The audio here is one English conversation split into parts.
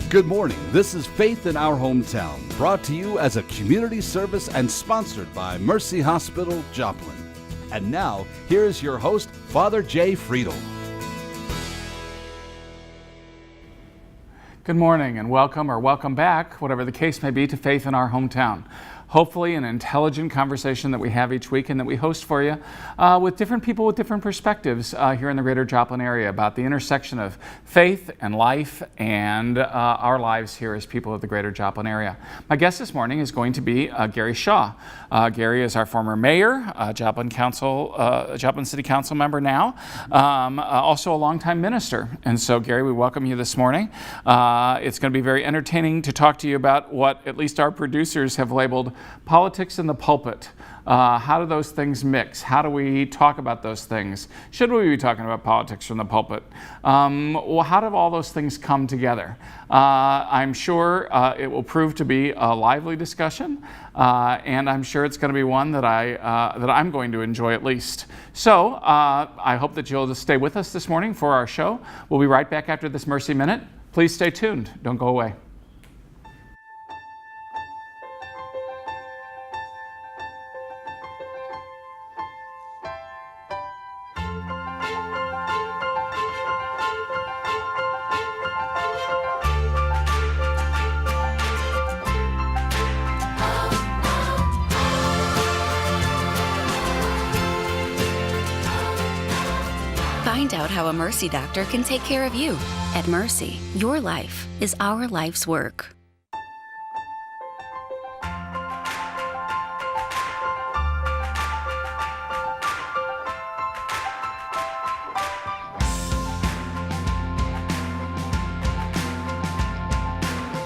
Good morning. This is Faith in Our Hometown, brought to you as a community service and sponsored by Mercy Hospital, Joplin. And now, here is your host, Father Jay Friedel. Good morning and welcome back, whatever the case may be, to Faith in Our Hometown. Hopefully an intelligent conversation that we have each week and that we host for you with different people with different perspectives here in the greater Joplin area about the intersection of faith and life and our lives here as people of the greater Joplin area. My guest this morning is going to be Gary Shaw. Gary is our former mayor, Joplin City Council member now, also a longtime minister. And so Gary, we welcome you this morning. It's going to be very entertaining to talk to you about what at least our producers have labeled politics in the pulpit. How do those things mix? How do we talk about those things? Should we be talking about politics from the pulpit? Well, how do all those things come together? I'm sure it will prove to be a lively discussion, and I'm sure it's going to be one that I'm going to enjoy at least. So I hope that you'll just stay with us this morning for our show. We'll be right back after this Mercy Minute. Please stay tuned. Don't go away. Find out how a Mercy doctor can take care of you. At Mercy, your life is our life's work.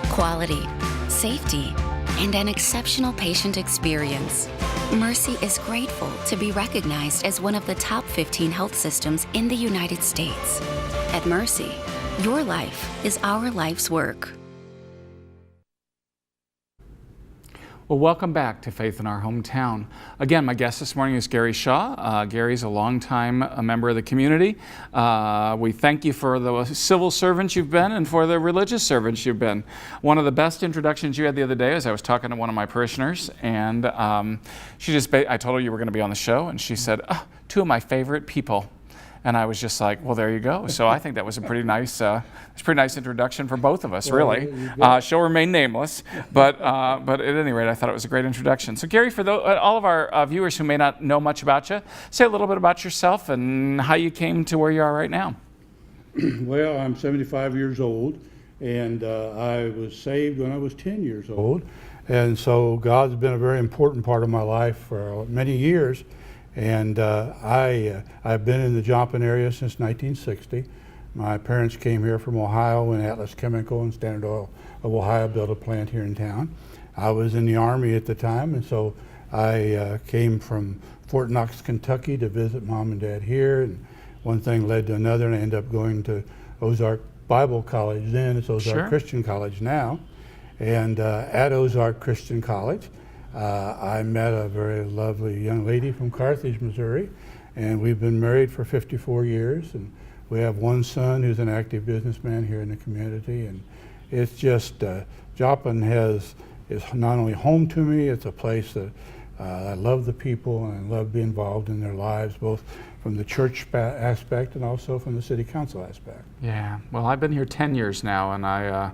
Quality, safety, and an exceptional patient experience. Mercy is grateful to be recognized as one of the top 15 health systems in the United States. At Mercy, your life is our life's work. Well, welcome back to Faith in Our Hometown. Again, my guest this morning is Gary Shaw. Gary's a longtime member of the community. We thank you for the civil servant you've been and for the religious servant you've been. One of the best introductions you had the other day is I was talking to one of my parishioners, and I told her you were going to be on the show, and she said, two of my favorite people. And I was just like, well, there you go. So I think that was a pretty nice introduction for both of us, really. She'll remain nameless, but at any rate, I thought it was a great introduction. So Gary, for all of our viewers who may not know much about you, say a little bit about yourself and how you came to where you are right now. Well, I'm 75 years old, and I was saved when I was 10 years old. And so God's been a very important part of my life for many years. And I've been in the Joplin area since 1960. My parents came here from Ohio when Atlas Chemical and Standard Oil of Ohio built a plant here in town. I was in the Army at the time, and so I came from Fort Knox, Kentucky to visit Mom and Dad here, and one thing led to another, and I ended up going to Ozark Bible College then. It's Ozark Christian College now. And at Ozark Christian College, I met a very lovely young lady from Carthage, Missouri, and we've been married for 54 years, and we have one son who's an active businessman here in the community, and it's just, Joplin is not only home to me, it's a place that I love the people and I love being involved in their lives, both from the church aspect and also from the city council aspect. Yeah, well, I've been here 10 years now, and I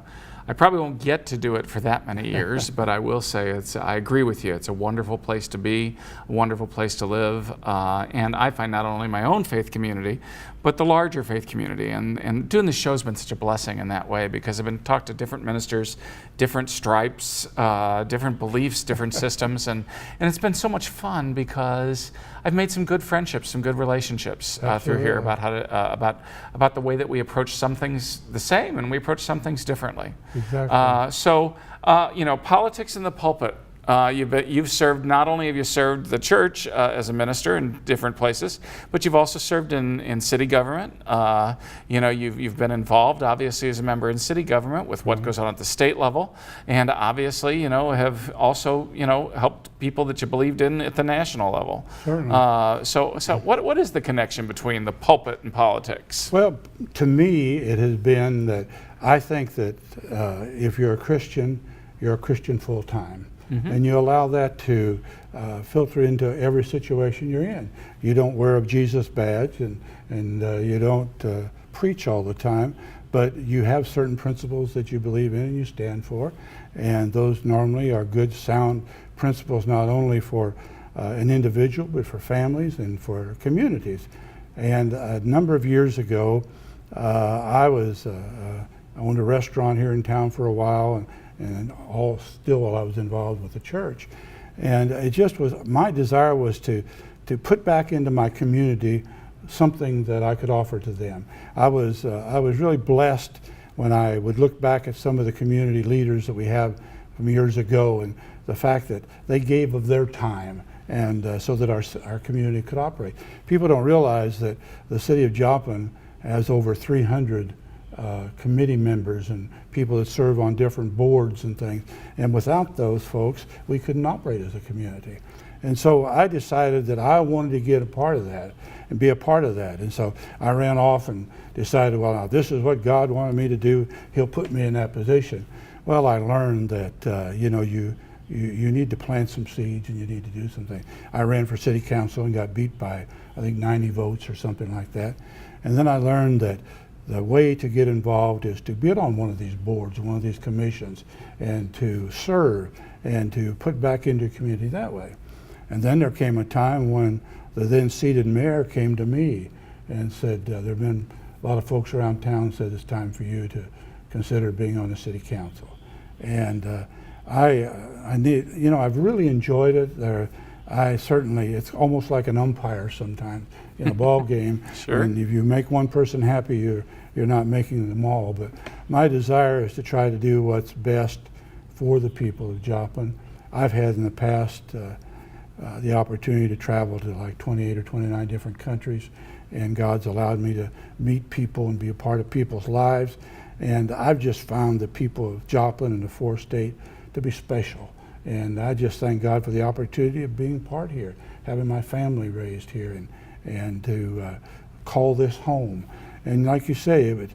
probably won't get to do it for that many years, but I will say I agree with you. It's a wonderful place to be, a wonderful place to live, and I find not only my own faith community, but the larger faith community. And doing this show has been such a blessing in that way, because I've been talked to different ministers, different stripes, different beliefs, different systems, and it's been so much fun because I've made some good friendships, some good relationships through here about how to about the way that we approach some things the same and we approach some things differently. Exactly. So politics in the pulpit. You've served, not only have you served the church as a minister in different places, but you've also served in city government. You've been involved, obviously, as a member in city government with what goes on at the state level, and obviously, have also, helped people that you believed in at the national level. Certainly. So what is the connection between the pulpit and politics? Well, to me, it has been that I think that if you're a Christian full time. And you allow that to filter into every situation you're in. You don't wear a Jesus badge and you don't preach all the time, but you have certain principles that you believe in and you stand for. And those normally are good, sound principles, not only for an individual, but for families and for communities. And a number of years ago, I owned a restaurant here in town for a while, and still while I was involved with the church. And it just was, my desire was to put back into my community something that I could offer to them. I was really blessed when I would look back at some of the community leaders that we have from years ago, and the fact that they gave of their time and so that our community could operate. People don't realize that the city of Joplin has over 300 committee members and people that serve on different boards and things. And without those folks, we couldn't operate as a community. And so I decided that I wanted to get a part of that and be a part of that. And so I ran off and decided, well, now this is what God wanted me to do. He'll put me in that position. Well, I learned that, you need to plant some seeds and you need to do something. I ran for city council and got beat by, I think, 90 votes or something like that. And then I learned that the way to get involved is to get on one of these boards, one of these commissions, and to serve and to put back into the community that way. And then there came a time when the then seated mayor came to me and said, there have been a lot of folks around town said it's time for you to consider being on the city council. And I've really enjoyed it. It's almost like an umpire sometimes in a ball game. Sure. And if you make one person happy, you're not making them all. But my desire is to try to do what's best for the people of Joplin. I've had in the past the opportunity to travel to like 28 or 29 different countries, and God's allowed me to meet people and be a part of people's lives. And I've just found the people of Joplin and the fourth state to be special. And I just thank God for the opportunity of being part here, having my family raised here, and to call this home. And like you say,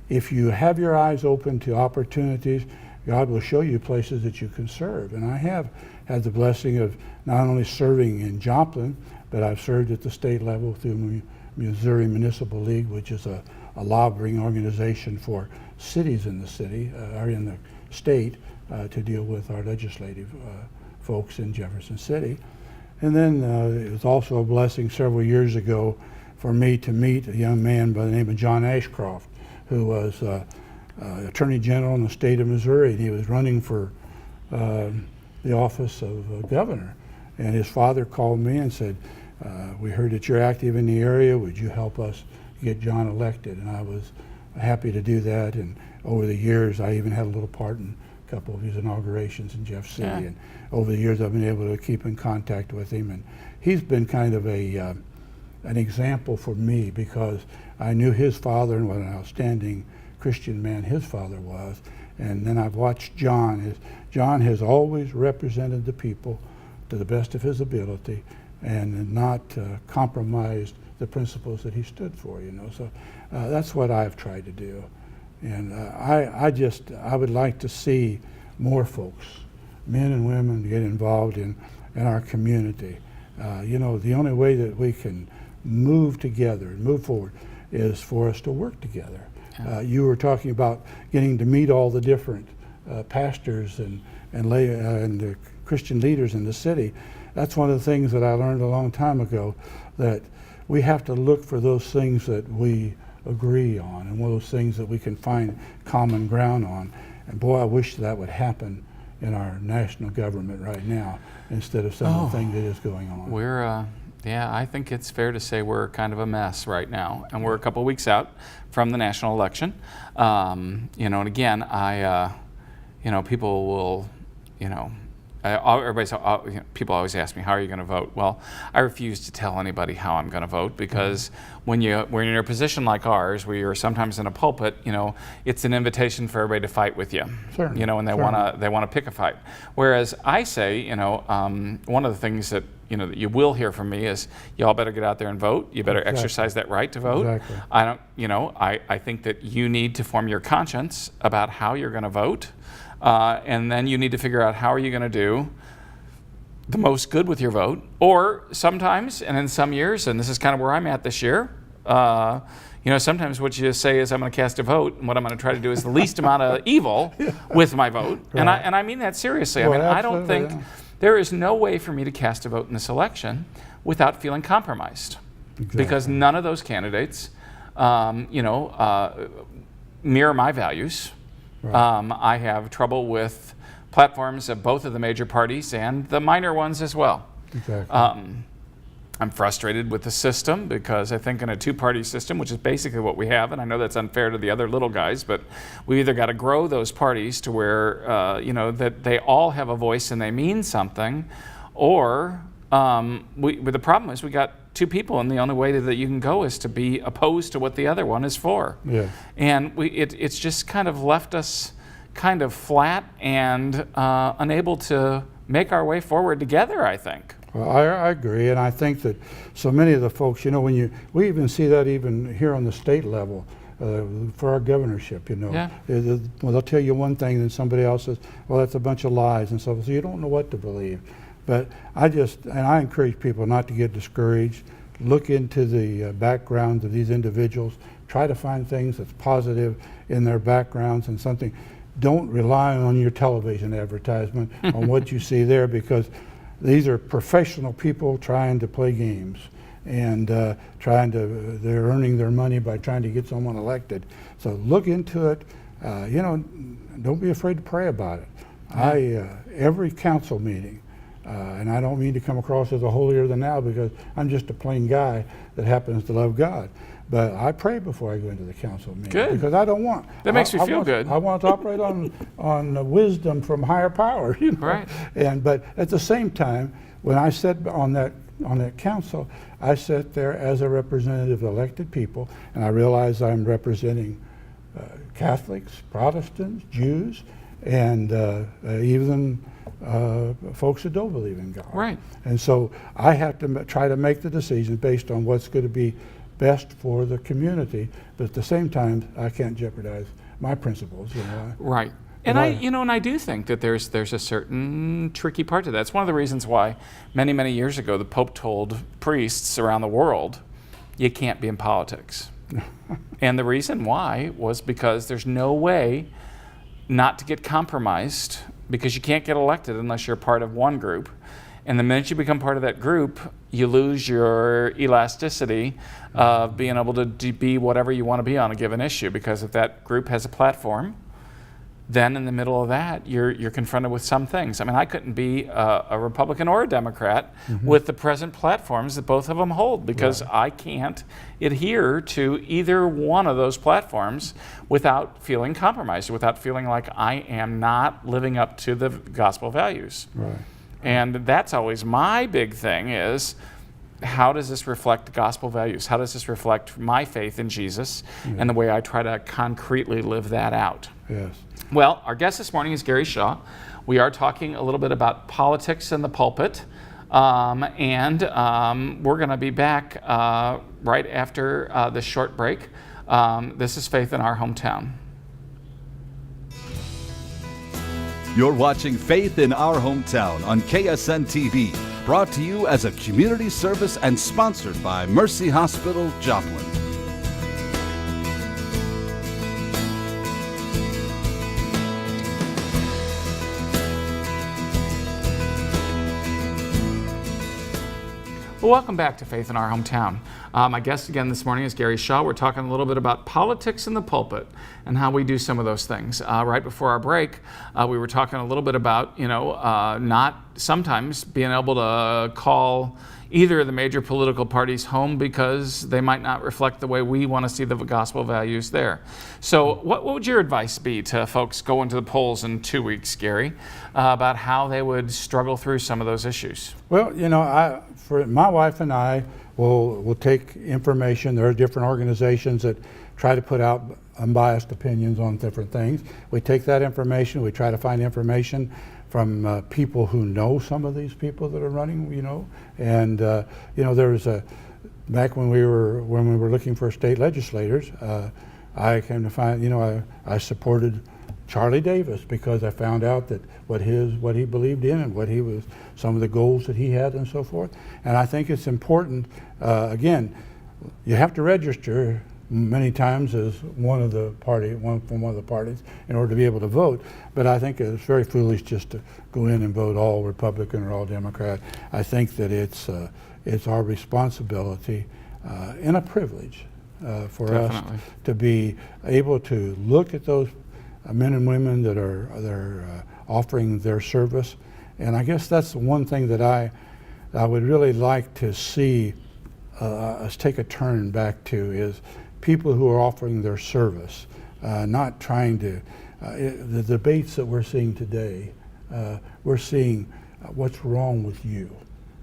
if you have your eyes open to opportunities, God will show you places that you can serve. And I have had the blessing of not only serving in Joplin, but I've served at the state level through Missouri Municipal League, which is a lobbying organization for cities in the city, or in the state, to deal with our legislative folks in Jefferson City. And then it was also a blessing several years ago for me to meet a young man by the name of John Ashcroft, who was Attorney General in the state of Missouri, and he was running for the office of governor. And his father called me and said, we heard that you're active in the area, would you help us get John elected? And I was happy to do that, and over the years I even had a little part in a couple of his inaugurations in Jeff City. Yeah. And over the years I've been able to keep in contact with him, and he's been kind of an example for me, because I knew his father and what an outstanding Christian man his father was. And then I've watched John. John has always represented the people to the best of his ability and not compromised the principles that he stood for, So that's what I've tried to do. And I would like to see more folks, men and women, get involved in our community. The only way that we can move together and move forward is for us to work together. You were talking about getting to meet all the different pastors and the Christian leaders in the city. That's one of the things that I learned a long time ago, that we have to look for those things that we agree on and one of those things that we can find common ground on. And boy, I wish that would happen in our national government right now instead of some of the things that is going on. I think it's fair to say we're kind of a mess right now, and we're a couple weeks out from the national election. And again, people will, people always ask me, how are you going to vote? Well, I refuse to tell anybody how I'm going to vote, because when you're in a position like ours, where you're sometimes in a pulpit, it's an invitation for everybody to fight with you. Certainly. And they want to pick a fight. Whereas I say, one of the things that that you will hear from me is, y'all better get out there and vote. You better exercise that right to vote. Exactly. I think that you need to form your conscience about how you're going to vote. And then you need to figure out how are you going to do the most good with your vote. Or sometimes, and in some years, and this is kind of where I'm at this year, sometimes what you say is, I'm going to cast a vote, and what I'm going to try to do is the least amount of evil with my vote. Right. And I mean that seriously. Well, I don't think there is no way for me to cast a vote in this election without feeling compromised. Exactly. Because none of those candidates, mirror my values. Right. I have trouble with platforms of both of the major parties and the minor ones as well. Exactly. I'm frustrated with the system, because I think in a two-party system, which is basically what we have, and I know that's unfair to the other little guys, but we either got to grow those parties to where, that they all have a voice and they mean something, or but the problem is we got two people, and the only way that you can go is to be opposed to what the other one is for. Yeah. And it's just kind of left us kind of flat and unable to make our way forward together, I think. Well, I agree, and I think that so many of the folks, we even see that even here on the state level for our governorship, Yeah. Well, they'll tell you one thing, and then somebody else says, well, that's a bunch of lies, and so you don't know what to believe. But I encourage people not to get discouraged. Look into the backgrounds of these individuals. Try to find things that's positive in their backgrounds and something. Don't rely on your television advertisement on what you see there, because these are professional people trying to play games, and they're earning their money by trying to get someone elected. So look into it. Don't be afraid to pray about it. Yeah. Every council meeting, and I don't mean to come across as a holier than thou, because I'm just a plain guy that happens to love God. But I pray before I go into the council meeting. Good. Because I don't want. That makes me feel good. I want to operate on wisdom from higher power. Right. But at the same time, when I sat on that council, I sat there as a representative of elected people, and I realized I'm representing Catholics, Protestants, Jews, and even folks that don't believe in God. Right. And so I have to try to make the decision based on what's going to be best for the community, but at the same time, I can't jeopardize my principles. Right. And I do think that there's a certain tricky part to that. It's one of the reasons why many, many years ago the Pope told priests around the world, you can't be in politics. And the reason why was because there's no way not to get compromised, because you can't get elected unless you're part of one group. And the minute you become part of that group, you lose your elasticity of being able to be whatever you want to be on a given issue. Because if that group has a platform, then in the middle of that, you're confronted with some things. I mean, I couldn't be a Republican or a Democrat with the present platforms that both of them hold, because I can't adhere to either one of those platforms without feeling compromised, without feeling like I am not living up to the gospel values. Right. And that's always my big thing is, how does this reflect gospel values? How does this reflect my faith in Jesus and the way I try to concretely live that out? Yes. Well, our guest this morning is Gary Shaw. We are talking a little bit about politics in the pulpit, and we're going to be back right after this short break. This is Faith in Our Hometown. You're watching Faith in Our Hometown on KSN TV, brought to you as a community service and sponsored by Mercy Hospital, Joplin. Well, welcome back to Faith in Our Hometown. My guest again this morning is Gary Shaw. We're talking a little bit about politics in the pulpit and how we do some of those things. Right before our break, we were talking a little bit about, not sometimes being able to call, either of the major political parties home because they might not reflect the way we want to see the gospel values there. So what would your advice be to folks going to the polls in 2 weeks, Gary, about how they would struggle through some of those issues? Well, for my wife and I will take information. There are different organizations that try to put out unbiased opinions on different things. We take that information, we try to find information from people who know some of these people that are running, and there was back when we were looking for state legislators, I came to find, I supported Charlie Davis because I found out that what he believed in and some of the goals that he had and so forth. And I think it's important, again, you have to register many times as from one of the parties in order to be able to vote. But I think it's very foolish just to go in and vote all Republican or all Democrat. I think that it's our responsibility and a privilege for Definitely. us to be able to look at those men and women that are offering their service. And I guess that's the one thing that I would really like to see us take a turn back to is people who are offering their service, not trying to, the debates that we're seeing today, we're seeing what's wrong with you,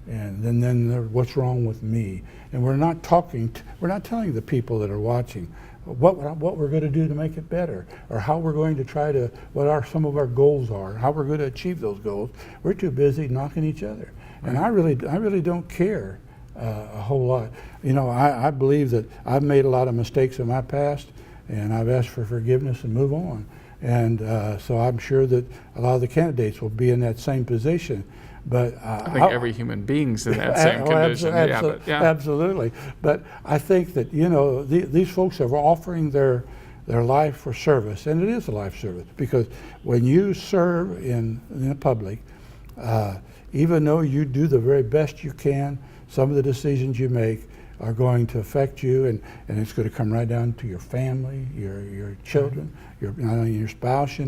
and then what's wrong with me. And we're not telling the people that are watching what we're going to do to make it better, or how we're going to try to, some of our goals are, how we're going to achieve those goals. We're too busy knocking each other. Right. And I really don't care a whole lot. I believe that I've made a lot of mistakes in my past, and I've asked for forgiveness and move on. And so I'm sure that a lot of the candidates will be in that same position. But I think every human being's in that same condition. Absolutely. But I think that these folks are offering their life for service, and it is a life service, because when you serve in the public, even though you do the very best you can, some of the decisions you make are going to affect you, and it's going to come right down to your family, your children, not only your spouse,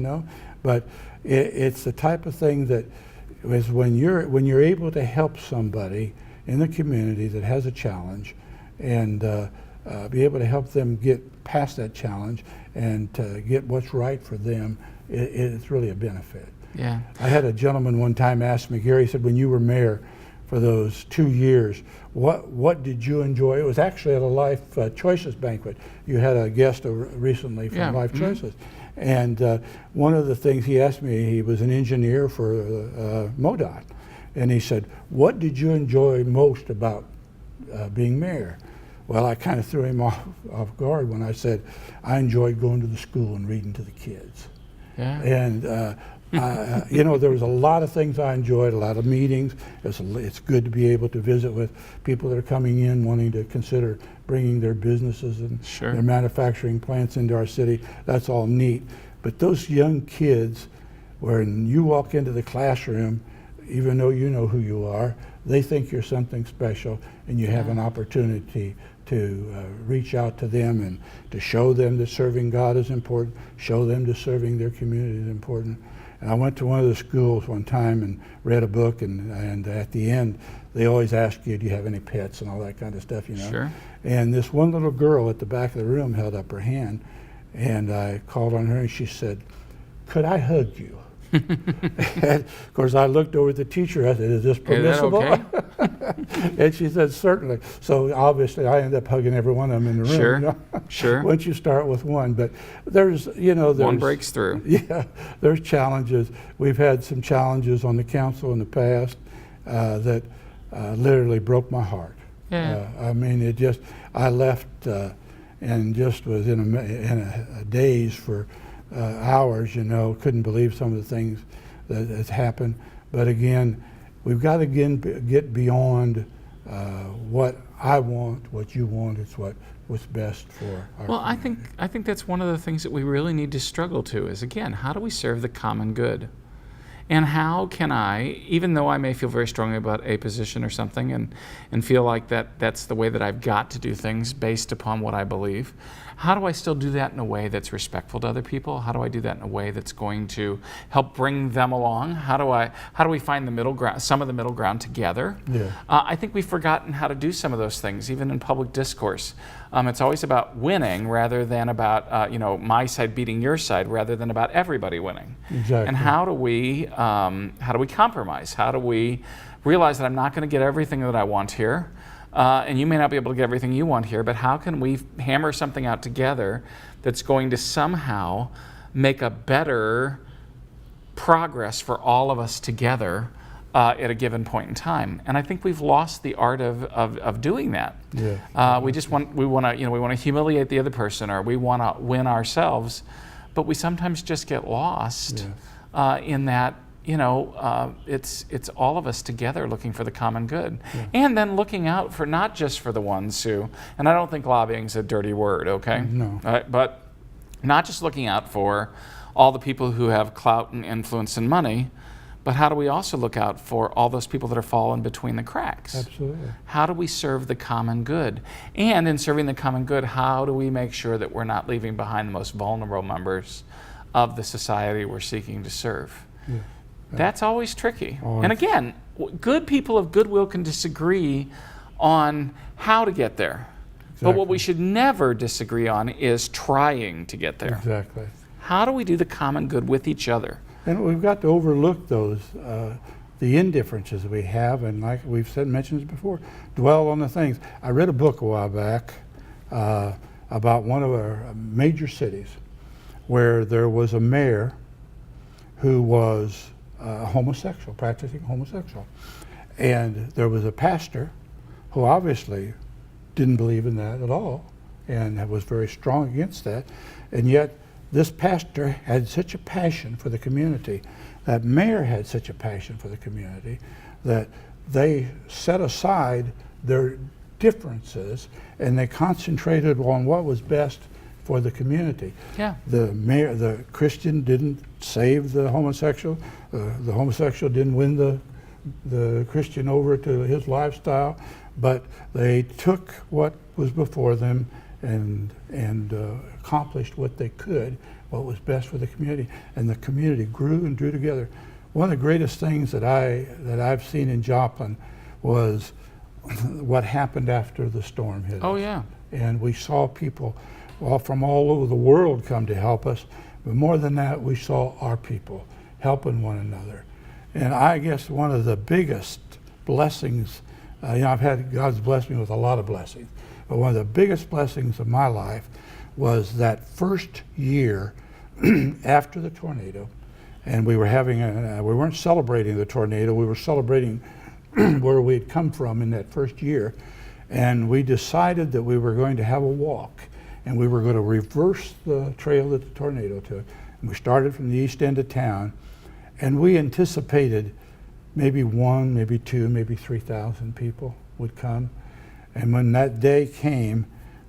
but it's the type of thing that is when you're able to help somebody in the community that has a challenge, and be able to help them get past that challenge and to get what's right for them, it's really a benefit. Yeah. I had a gentleman one time ask me, Gary, he said, when you were mayor for those 2 years, what did you enjoy? It was actually at a Life Choices banquet. You had a guest recently from Life Choices. And one of the things he asked me, he was an engineer for MoDOT, and he said, what did you enjoy most about being mayor? Well, I kind of threw him off guard when I said, I enjoyed going to the school and reading to the kids. Yeah. And there was a lot of things I enjoyed, a lot of meetings. It's good to be able to visit with people that are coming in wanting to consider bringing their businesses and their manufacturing plants into our city. That's all neat. But those young kids, when you walk into the classroom, even though you know who you are, they think you're something special, and you have an opportunity to reach out to them and to show them that serving God is important, show them that serving their community is important. And I went to one of the schools one time and read a book, and at the end, they always ask you, do you have any pets and all that kind of stuff, Sure. And this one little girl at the back of the room held up her hand, and I called on her, and she said, could I hug you? And of course, I looked over at the teacher. I said, is this permissible? Is that okay? And she said, certainly. So obviously, I ended up hugging every one of them in the room. Sure. Once you start with one. But there's one breaks through. Yeah, there's challenges. We've had some challenges on the council in the past that literally broke my heart. Yeah. I left and just was in a daze for hours, couldn't believe some of the things that has happened. But again, we've got to get beyond what I want, what you want. It's what's best for our community. I think that's one of the things that we really need to struggle to is, again, how do we serve the common good? And how can I, even though I may feel very strongly about a position or something and feel like that's the way that I've got to do things based upon what I believe, how do I still do that in a way that's respectful to other people? How do I do that in a way that's going to help bring them along? How do we find the middle ground, some of the middle ground together? Yeah. I think we've forgotten how to do some of those things, even in public discourse. It's always about winning rather than about my side beating your side, rather than about everybody winning. Exactly. And how do we compromise? How do we realize that I'm not going to get everything that I want here? And you may not be able to get everything you want here, but how can we hammer something out together that's going to somehow make a better progress for all of us together at a given point in time? And I think we've lost the art of doing that. Yeah. We want to humiliate the other person, or we want to win ourselves, but we sometimes just get lost in that. It's all of us together looking for the common good. Yeah. And then looking out for not just for the ones who, and I don't think lobbying's a dirty word, okay? No. But not just looking out for all the people who have clout and influence and money, but how do we also look out for all those people that are falling between the cracks? Absolutely. How do we serve the common good? And in serving the common good, how do we make sure that we're not leaving behind the most vulnerable members of the society we're seeking to serve? Yeah. That's always tricky. Always. And again, good people of goodwill can disagree on how to get there. Exactly. But what we should never disagree on is trying to get there. Exactly. How do we do the common good with each other? And we've got to overlook those, the indifferences we have, and like we've mentioned this before, dwell on the things. I read a book a while back about one of our major cities where there was a mayor who was homosexual, practicing homosexual. And there was a pastor who obviously didn't believe in that at all and was very strong against that. And yet this pastor had such a passion for the community, that mayor had such a passion for the community, that they set aside their differences and they concentrated on what was best for the community. Yeah. The Christian didn't save the homosexual. The homosexual didn't win the Christian over to his lifestyle, but they took what was before them and accomplished what they could, what was best for the community, and the community grew and drew together. One of the greatest things that I've seen in Joplin was what happened after the storm hit. Oh us. yeah. And we saw people from all over the world come to help us, but more than that, we saw our people helping one another. And I guess one of the biggest blessings, I've had, God's blessed me with a lot of blessings, but one of the biggest blessings of my life was that first year after the tornado, and we were having, we weren't celebrating the tornado, we were celebrating where we'd come from in that first year, and we decided that we were going to have a walk, and we were going to reverse the trail that the tornado took. And we started from the east end of town, and we anticipated maybe 1, maybe 2, maybe 3,000 people would come. And when that day came,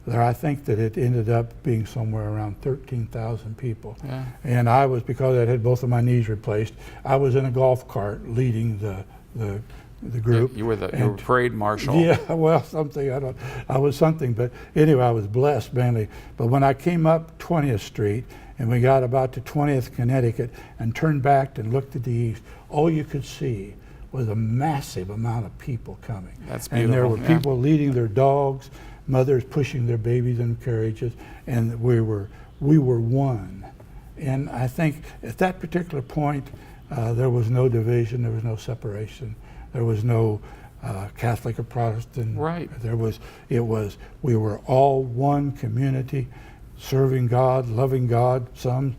I think that it ended up being somewhere around 13,000 people. Yeah. And I was, because I had both of my knees replaced, I was in a golf cart leading the group. You were the parade marshal. Yeah, well, something, I was something, but anyway, I was blessed mainly. But when I came up 20th Street and we got about to 20th Connecticut and turned back and looked to the east, all you could see was a massive amount of people coming. That's beautiful. And there were people leading their dogs, mothers pushing their babies in carriages, and we were one. And I think at that particular point, there was no division, there was no separation, there was no Catholic or Protestant. Right. We were all one community, serving God, loving God. Some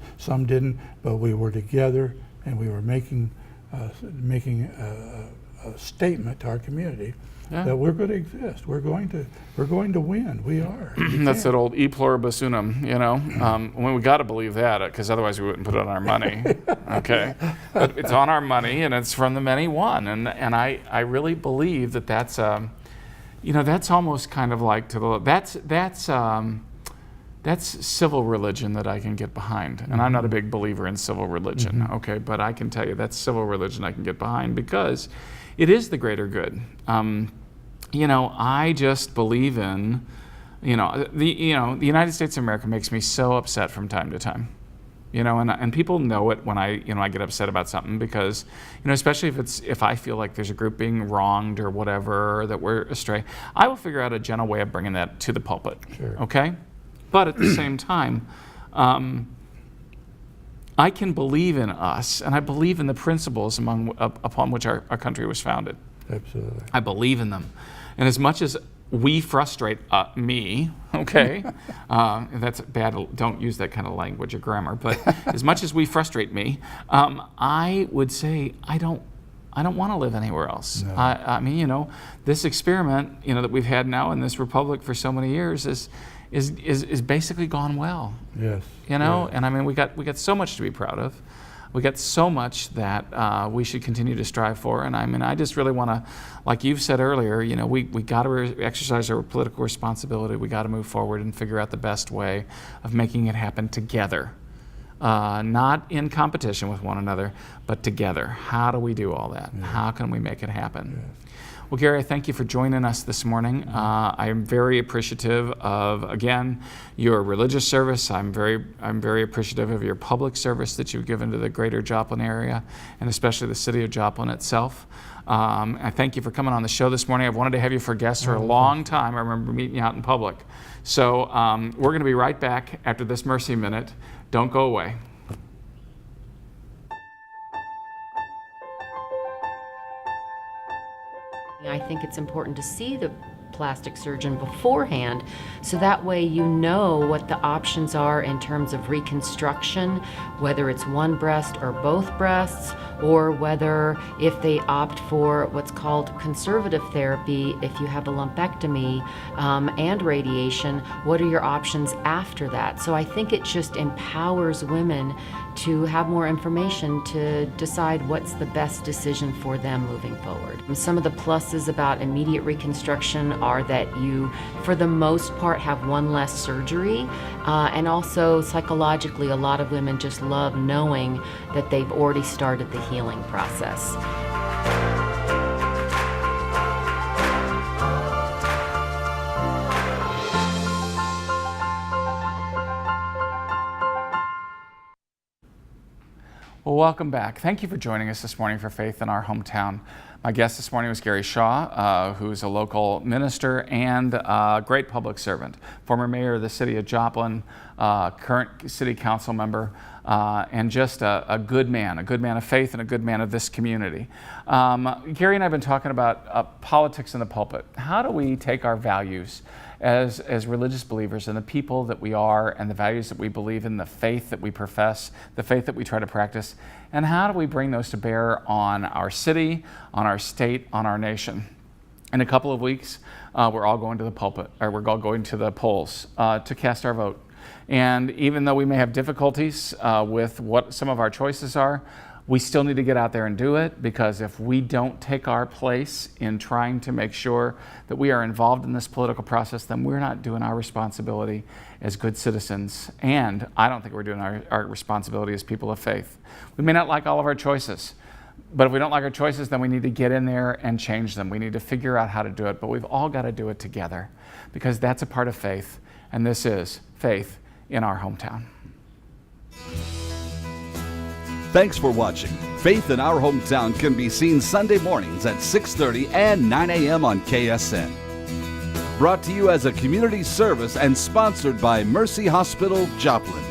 didn't, but we were together, and we were making a statement to our community that we're going to exist. We're going to win. We are. That's that old e pluribus unum, you know. We got to believe that, because otherwise we wouldn't put it on our money. Okay, but it's on our money, and it's from the many one. And I really believe that's that's almost kind of like that's that's civil religion that I can get behind. And I'm not a big believer in civil religion, okay? But I can tell you that's civil religion I can get behind because it is the greater good. I just believe in, the United States of America makes me so upset from time to time. And people know it when I get upset about something because, especially if I feel like there's a group being wronged or whatever, or that we're astray, I will figure out a gentle way of bringing that to the pulpit, okay? But at the same time, I can believe in us, and I believe in the principles upon which our country was founded. Absolutely. I believe in them. And as much as we frustrate me, okay, that's bad, don't use that kind of language or grammar, but as much as we frustrate me, I would say I don't want to live anywhere else. No. I mean, this experiment, that we've had now in this republic for so many years is basically gone well. Yes. And I mean, we got so much to be proud of. We got so much that we should continue to strive for. And I mean, I just really want to, like you've said earlier, we got to exercise our political responsibility. We got to move forward and figure out the best way of making it happen together. Not in competition with one another, but together. How do we do all that? Yeah. How can we make it happen? Yes. Well, Gary, I thank you for joining us this morning. I am very appreciative of, again, your religious service. I'm very appreciative of your public service that you've given to the greater Joplin area, and especially the city of Joplin itself. I thank you for coming on the show this morning. I've wanted to have you for guests for a long time. I remember meeting you out in public. So we're going to be right back after this Mercy Minute. Don't go away. I think it's important to see the plastic surgeon beforehand, so that way you know what the options are in terms of reconstruction, whether it's one breast or both breasts, or whether if they opt for what's called conservative therapy, if you have a lumpectomy and radiation, what are your options after that? So I think it just empowers women to have more information to decide what's the best decision for them moving forward. Some of the pluses about immediate reconstruction are that you, for the most part, have one less surgery, and also psychologically, a lot of women just love knowing that they've already started the healing process. Well, welcome back. Thank you for joining us this morning for Faith in Our Hometown. My guest this morning was Gary Shaw, who's a local minister and a great public servant, former mayor of the city of Joplin, current city council member, and just a good man of faith and a good man of this community. Gary and I have been talking about politics in the pulpit. How do we take our values as religious believers and the people that we are and the values that we believe in, the faith that we profess, the faith that we try to practice, and how do we bring those to bear on our city, on our state, on our nation? In a couple of weeks, we're all going to the pulpit, or we're all going to the polls to cast our vote. And even though we may have difficulties with what some of our choices are, we still need to get out there and do it, because if we don't take our place in trying to make sure that we are involved in this political process, then we're not doing our responsibility as good citizens. And I don't think we're doing our responsibility as people of faith. We may not like all of our choices, but if we don't like our choices, then we need to get in there and change them. We need to figure out how to do it, but we've all got to do it together, because that's a part of faith, and this is faith in our hometown. Thanks for watching. Faith in Our Hometown can be seen Sunday mornings at 6:30 and 9 a.m. on KSN. Brought to you as a community service and sponsored by Mercy Hospital, Joplin.